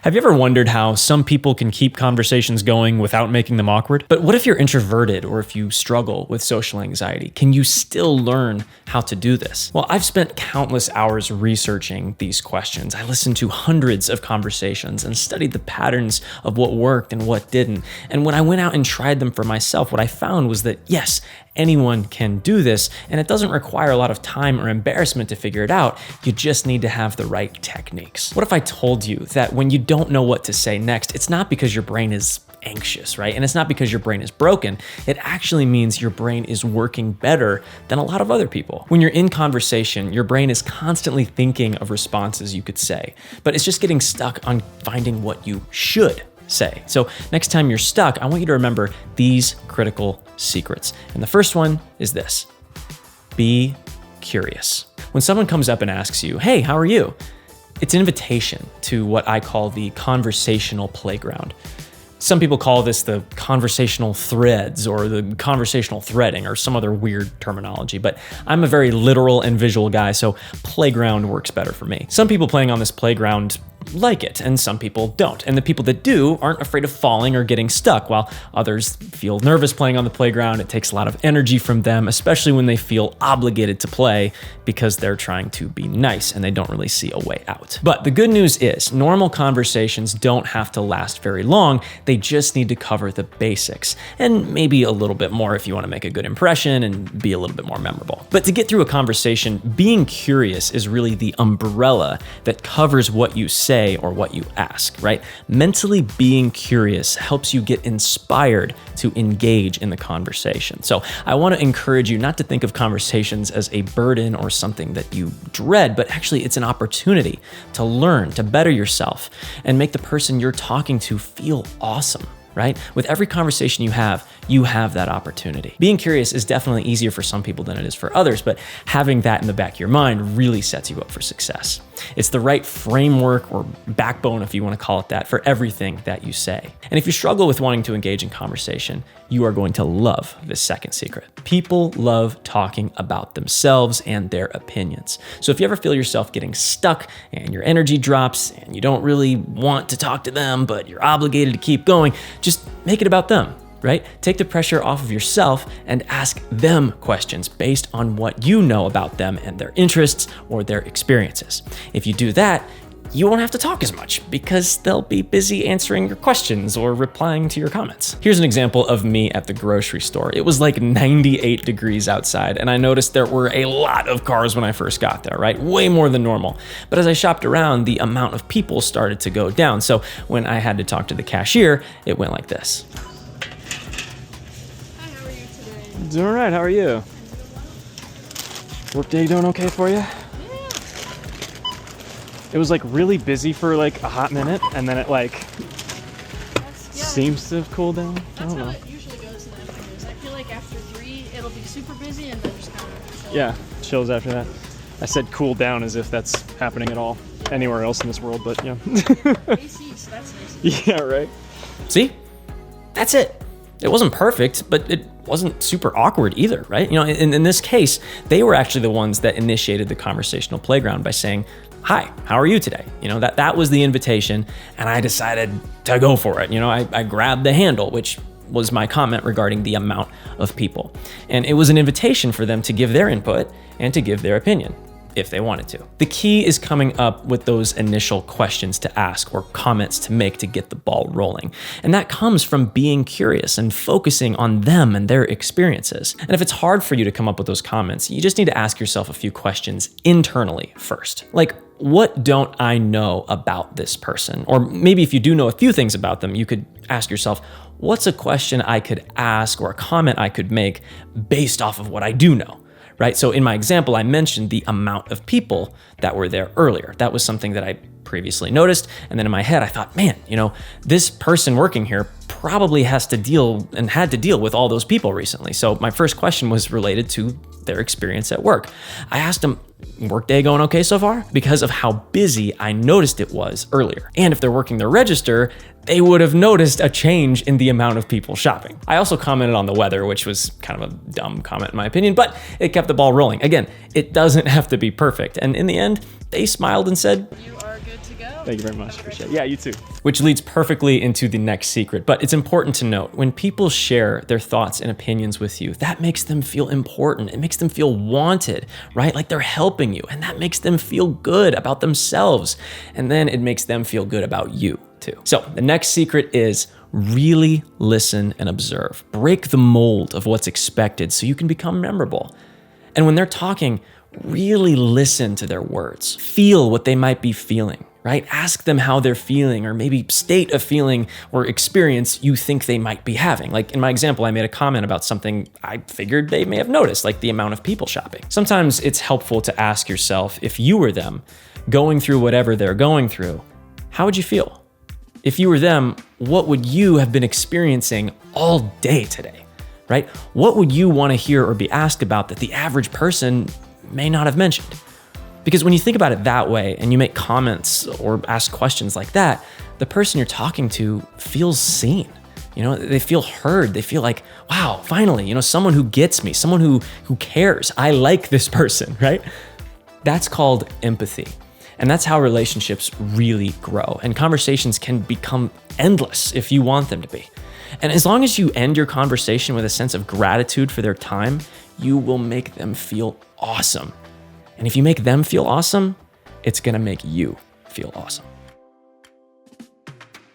Have you ever wondered how some people can keep conversations going without making them awkward? But what if you're introverted or if you struggle with social anxiety? Can you still learn how to do this? Well, I've spent countless hours researching these questions. I listened to hundreds of conversations and studied the patterns of what worked and what didn't. And when I went out and tried them for myself, what I found was that yes, anyone can do this, and it doesn't require a lot of time or embarrassment to figure it out. You just need to have the right techniques. What if I told you that when you don't know what to say next, it's not because your brain is anxious, right? And it's not because your brain is broken. It actually means your brain is working better than a lot of other people. When you're in conversation, your brain is constantly thinking of responses you could say, but it's just getting stuck on finding what you should say. So next time you're stuck, I want you to remember these critical secrets. And the first one is this: be curious. When someone comes up and asks you, "Hey, how are you?" It's an invitation to what I call the conversational playground. Some people call this the conversational threads or the conversational threading or some other weird terminology, but I'm a very literal and visual guy, so playground works better for me. Some people playing on this playground like it, and some people don't. And the people that do aren't afraid of falling or getting stuck, while others feel nervous playing on the playground. It takes a lot of energy from them, especially when they feel obligated to play because they're trying to be nice and they don't really see a way out. But the good news is normal conversations don't have to last very long. They just need to cover the basics and maybe a little bit more if you want to make a good impression and be a little bit more memorable. But to get through a conversation, being curious is really the umbrella that covers what you say or what you ask, right? Mentally being curious helps you get inspired to engage in the conversation. So I want to encourage you not to think of conversations as a burden or something that you dread, but actually it's an opportunity to learn, to better yourself, and make the person you're talking to feel awesome. Right? With every conversation you have that opportunity. Being curious is definitely easier for some people than it is for others, but having that in the back of your mind really sets you up for success. It's the right framework or backbone, if you want to call it that, for everything that you say. And if you struggle with wanting to engage in conversation, you are going to love this second secret. People love talking about themselves and their opinions. So if you ever feel yourself getting stuck and your energy drops and you don't really want to talk to them, but you're obligated to keep going, just make it about them, right? Take the pressure off of yourself and ask them questions based on what you know about them and their interests or their experiences. If you do that, you won't have to talk as much because they'll be busy answering your questions or replying to your comments. Here's an example of me at the grocery store. It was like 98 degrees outside, and I noticed there were a lot of cars when I first got there, right? Way more than normal. But as I shopped around, the amount of people started to go down. So when I had to talk to the cashier, it went like this. Hi, how are you today? Doing all right, how are you? Work day doing okay for you? It was like really busy for like a hot minute, and then it seems to have cooled down. That's how it usually goes in the afternoons. I feel like after 3, it'll be super busy and then just kind of... Yeah, chills after that. I said cool down as if that's happening at all anywhere else in this world, but yeah. AC, so that's nice. Yeah, right. See? That's it. It wasn't perfect, but it wasn't super awkward either, right? You know, in this case, they were actually the ones that initiated the conversational playground by saying, "Hi, how are you today?" You know, that was the invitation, and I decided to go for it. You know, I grabbed the handle, which was my comment regarding the amount of people. And it was an invitation for them to give their input and to give their opinion, if they wanted to. The key is coming up with those initial questions to ask or comments to make to get the ball rolling. And that comes from being curious and focusing on them and their experiences. And if it's hard for you to come up with those comments, you just need to ask yourself a few questions internally first. Like, what don't I know about this person? Or maybe if you do know a few things about them, you could ask yourself, what's a question I could ask or a comment I could make based off of what I do know? Right? So in my example, I mentioned the amount of people that were there earlier. That was something that I previously noticed. And then in my head, I thought, man, you know, this person working here probably has to deal and had to deal with all those people recently. So my first question was related to their experience at work. I asked them, workday going okay so far? Because of how busy I noticed it was earlier. And if they're working their register, they would have noticed a change in the amount of people shopping. I also commented on the weather, which was kind of a dumb comment in my opinion, but it kept the ball rolling. Again, it doesn't have to be perfect. And in the end, they smiled and said, You are good to go. Thank you very much. Appreciate it. Yeah, you too. Which leads perfectly into the next secret. But it's important to note, when people share their thoughts and opinions with you, that makes them feel important. It makes them feel wanted, right? Like they're helping you. And that makes them feel good about themselves. And then it makes them feel good about you too. So the next secret is really listen and observe. Break the mold of what's expected so you can become memorable. And when they're talking, really listen to their words. Feel what they might be feeling, right? Ask them how they're feeling, or maybe state a feeling or experience you think they might be having. Like in my example, I made a comment about something I figured they may have noticed, like the amount of people shopping. Sometimes it's helpful to ask yourself, if you were them, going through whatever they're going through, how would you feel? If you were them, what would you have been experiencing all day today, right? What would you want to hear or be asked about that the average person may not have mentioned? Because when you think about it that way and you make comments or ask questions like that, the person you're talking to feels seen. They feel heard. They feel like, wow, finally, someone who gets me, someone who cares. I like this person, right? That's called empathy. And that's how relationships really grow. And conversations can become endless if you want them to be. And as long as you end your conversation with a sense of gratitude for their time, you will make them feel awesome. And if you make them feel awesome, it's gonna make you feel awesome.